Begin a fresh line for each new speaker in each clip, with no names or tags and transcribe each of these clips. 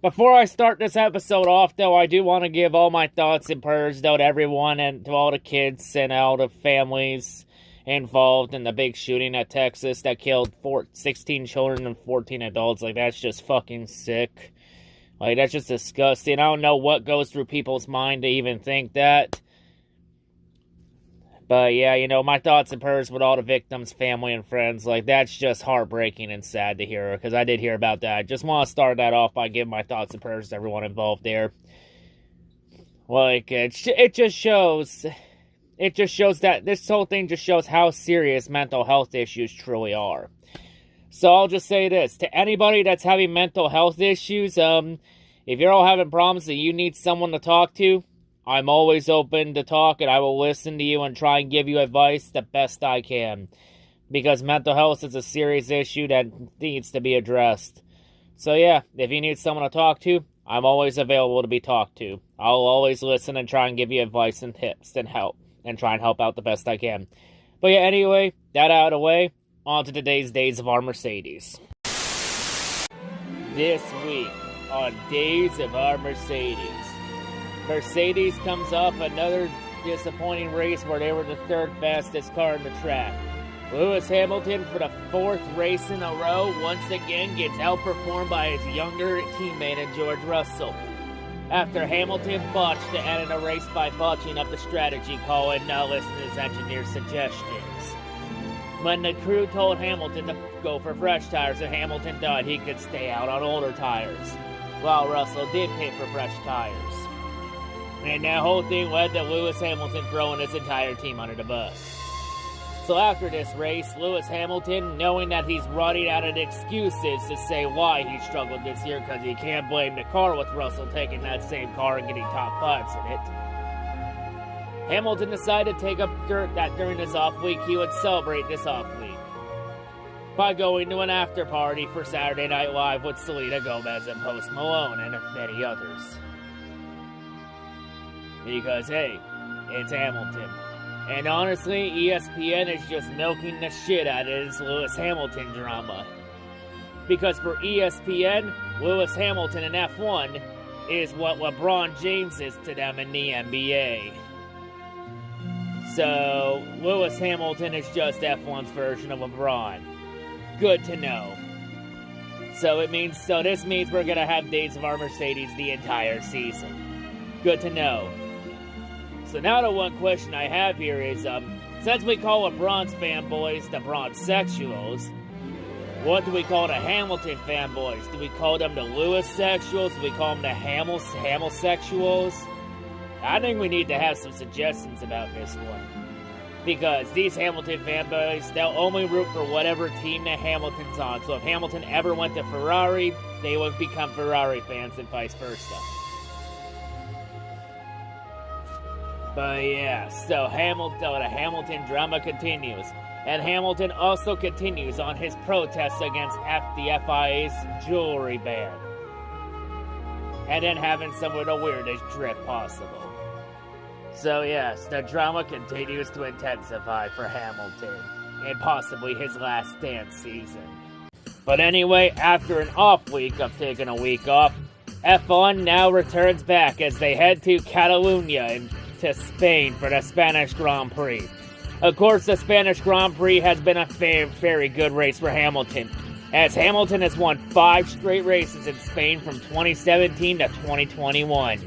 Before I start this episode off, though, I do want to give all my thoughts and prayers, though, to everyone and to all the kids and all the families involved in the big shooting at Texas that killed 16 children and 14 adults. Like, that's just fucking sick. Like, that's just disgusting. I don't know what goes through people's mind to even think that. But, yeah, you know, my thoughts and prayers with all the victims, family, and friends. Like, that's just heartbreaking and sad to hear, because I did hear about that. I just want to start that off by giving my thoughts and prayers to everyone involved there. Like, it just shows that this whole thing just shows how serious mental health issues truly are. So I'll just say this, to anybody that's having mental health issues, if you're all having problems that you need someone to talk to, I'm always open to talk, and I will listen to you and try and give you advice the best I can. Because mental health is a serious issue that needs to be addressed. So yeah, if you need someone to talk to, I'm always available to be talked to. I'll always listen and try and give you advice and tips and help. And try and help out the best I can. But yeah, anyway, that out of the way, on to today's Days of Our Mercedes. This week, on Days of Our Mercedes, Mercedes comes off another disappointing race where they were the third fastest car in the track. Lewis Hamilton, for the fourth race in a row, once again gets outperformed by his younger teammate George Russell. After Hamilton botched the end of the race by botching up the strategy call and not listening to his engineer's suggestions. When the crew told Hamilton to go for fresh tires, and Hamilton thought he could stay out on older tires, while Russell did pay for fresh tires. And that whole thing led to Lewis Hamilton throwing his entire team under the bus. So after this race, Lewis Hamilton, knowing that he's running out of excuses to say why he struggled this year, because he can't blame the car with Russell taking that same car and getting top fives in it, Hamilton decided to take up dirt that during his off week he would celebrate this off week by going to an after party for Saturday Night Live with Selena Gomez and Post Malone and many others. Because, hey, it's Hamilton. And honestly, ESPN is just milking the shit out of this Lewis Hamilton drama. Because for ESPN, Lewis Hamilton in F1 is what LeBron James is to them in the NBA. So, Lewis Hamilton is just F1's version of LeBron. Good to know. So this means we're gonna have Days of Our Mercedes the entire season. Good to know. So now the one question I have here is, since we call LeBron's fanboys the Bronsexuals, what do we call the Hamilton fanboys? Do we call them the Lewis sexuals? Do we call them the Hamilsexuals? I think we need to have some suggestions about this one. Because these Hamilton fanboys, they'll only root for whatever team that Hamilton's on. So if Hamilton ever went to Ferrari, they would become Ferrari fans and vice versa. But yeah, so the Hamilton drama continues. And Hamilton also continues on his protests against the FIA's jewelry ban. And then having some of the weirdest drip possible. So yes, the drama continues to intensify for Hamilton. And possibly his last dance season. But anyway, after an off week of taking a week off, F1 now returns back as they head to Catalonia and to Spain for the Spanish Grand Prix. Of course, the Spanish Grand Prix has been a very good race for Hamilton, as Hamilton has won 5 straight races in Spain from 2017 to 2021.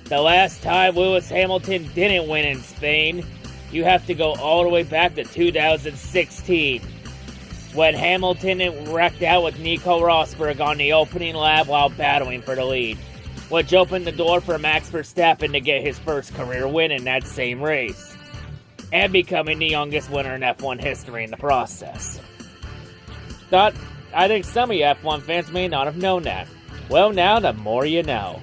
The last time Lewis Hamilton didn't win in Spain, you have to go all the way back to 2016, when Hamilton wrecked out with Nico Rosberg on the opening lap while battling for the lead, which opened the door for Max Verstappen to get his first career win in that same race, and becoming the youngest winner in F1 history in the process. I think some of you F1 fans may not have known that. Well, now the more you know.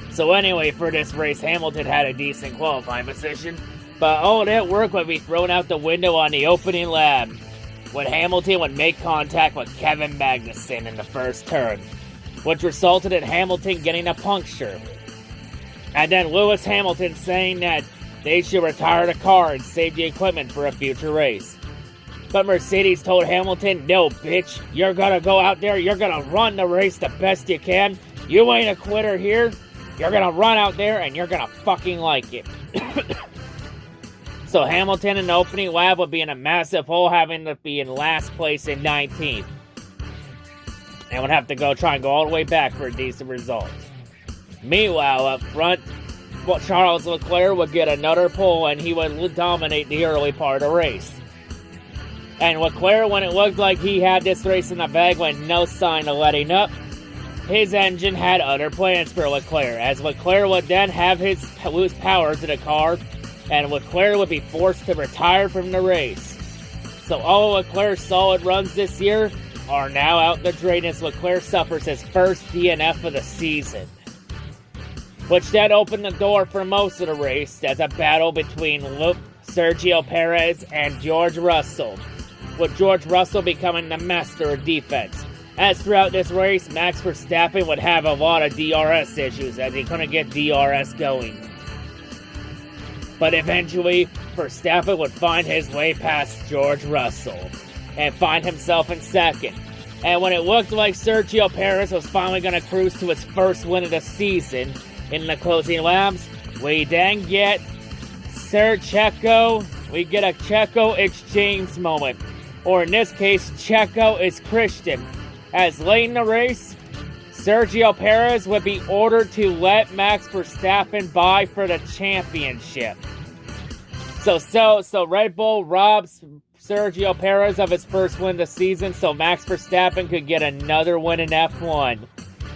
So anyway, for this race, Hamilton had a decent qualifying position, but all that work would be thrown out the window on the opening lap, when Hamilton would make contact with Kevin Magnussen in the first turn, which resulted in Hamilton getting a puncture. And then Lewis Hamilton saying that they should retire the car and save the equipment for a future race. But Mercedes told Hamilton, no, bitch, you're gonna go out there, you're gonna run the race the best you can. You ain't a quitter here. You're gonna run out there and you're gonna fucking like it. So Hamilton in the opening lap would be in a massive hole, having to be in last place in 19th. And would have to try and go all the way back for a decent result. Meanwhile, up front, Charles Leclerc would get another pole and he would dominate the early part of the race. And Leclerc, when it looked like he had this race in the bag, with no sign of letting up, his engine had other plans for Leclerc, as Leclerc would then have lose power to the car, and Leclerc would be forced to retire from the race. So all of Leclerc's solid runs this year are now out the drain as Leclerc suffers his first DNF of the season, which then opened the door for most of the race as a battle between Sergio Perez and George Russell, with George Russell becoming the master of defense. As throughout this race, Max Verstappen would have a lot of DRS issues as he couldn't get DRS going. But eventually, Verstappen would find his way past George Russell and find himself in second. And when it looked like Sergio Perez was finally going to cruise to his first win of the season in the closing laps, we then get we get a Checo it's James moment. Or in this case, Checo is Christian. As late in the race, Sergio Perez would be ordered to let Max Verstappen by for the championship. So Red Bull robs Sergio Perez of his first win of the season so Max Verstappen could get another win in F1.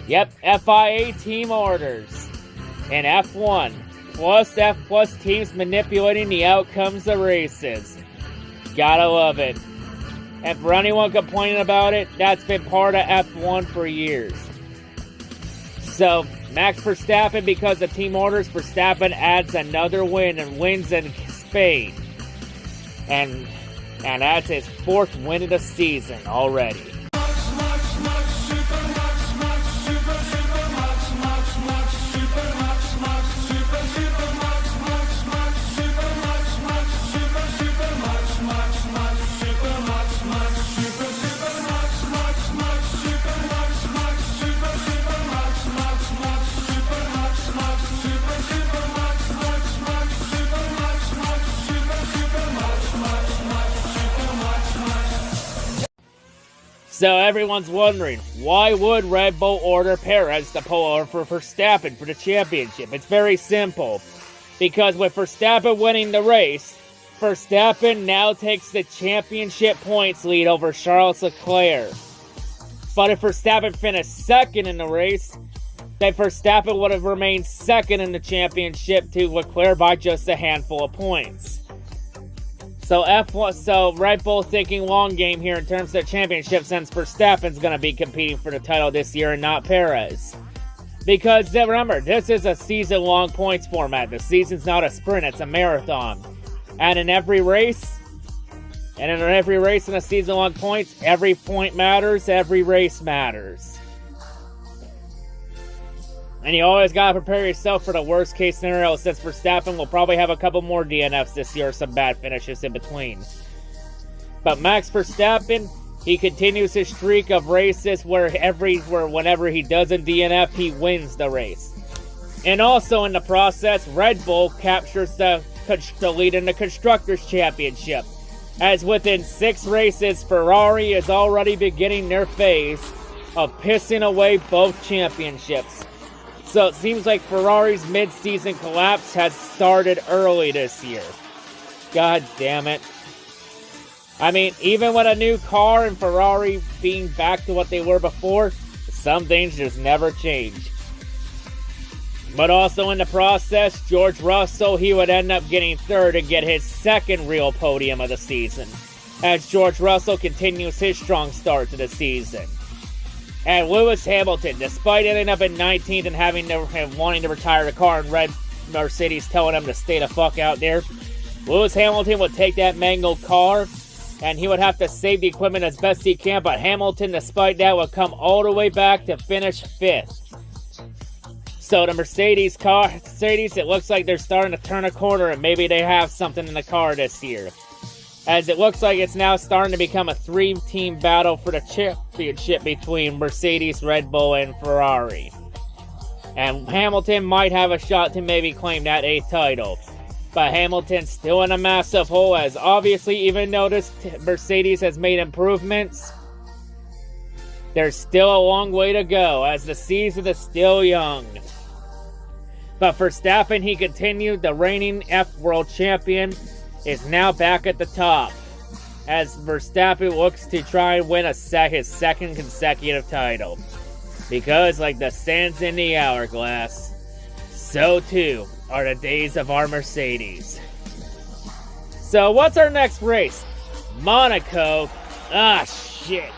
Yep, FIA team orders in F1. Plus F+ teams manipulating the outcomes of races. Gotta love it. And for anyone complaining about it, that's been part of F1 for years. So, Max Verstappen, because of team orders, Verstappen adds another win and wins in Spain. And that's his fourth win of the season already. So everyone's wondering, why would Red Bull order Perez to pull over for Verstappen for the championship? It's very simple. Because with Verstappen winning the race, Verstappen now takes the championship points lead over Charles Leclerc. But if Verstappen finished second in the race, then Verstappen would have remained second in the championship to Leclerc by just a handful of points. So Red Bull thinking long game here in terms of the championship, since Verstappen's going to be competing for the title this year and not Perez. Because remember, this is a season-long points format. The season's not a sprint, it's a marathon. And in every race in a season-long points, every point matters, every race matters. And you always gotta prepare yourself for the worst case scenario, since Verstappen will probably have a couple more DNFs this year, some bad finishes in between. But Max Verstappen, he continues his streak of races where whenever he doesn't DNF, he wins the race. And also in the process, Red Bull captures the lead in the Constructors' Championship. As within 6 races, Ferrari is already beginning their phase of pissing away both championships. So it seems like Ferrari's mid-season collapse has started early this year. God damn it. I mean, even with a new car and Ferrari being back to what they were before, some things just never change. But also in the process, George Russell, he would end up getting third and get his second real podium of the season, as George Russell continues his strong start to the season. And Lewis Hamilton, despite ending up in 19th and wanting to retire the car and Red Mercedes telling him to stay the fuck out there, Lewis Hamilton would take that mangled car and he would have to save the equipment as best he can, but Hamilton, despite that, would come all the way back to finish 5th. So the Mercedes, it looks like they're starting to turn a corner and maybe they have something in the car this year. as it looks like it's now starting to become a 3-team battle for the championship between Mercedes, Red Bull, and Ferrari. And Hamilton might have a shot to maybe claim that 8th title. But Hamilton's still in a massive hole, as obviously, even though this Mercedes has made improvements, there's still a long way to go, as the season is still young. But Verstappen, he continued, the reigning F-World Champion, is now back at the top, as Verstappen looks to try and win his second consecutive title. Because, like the sands in the hourglass, so too are the days of our Mercedes. So what's our next race? Monaco? Ah, shit.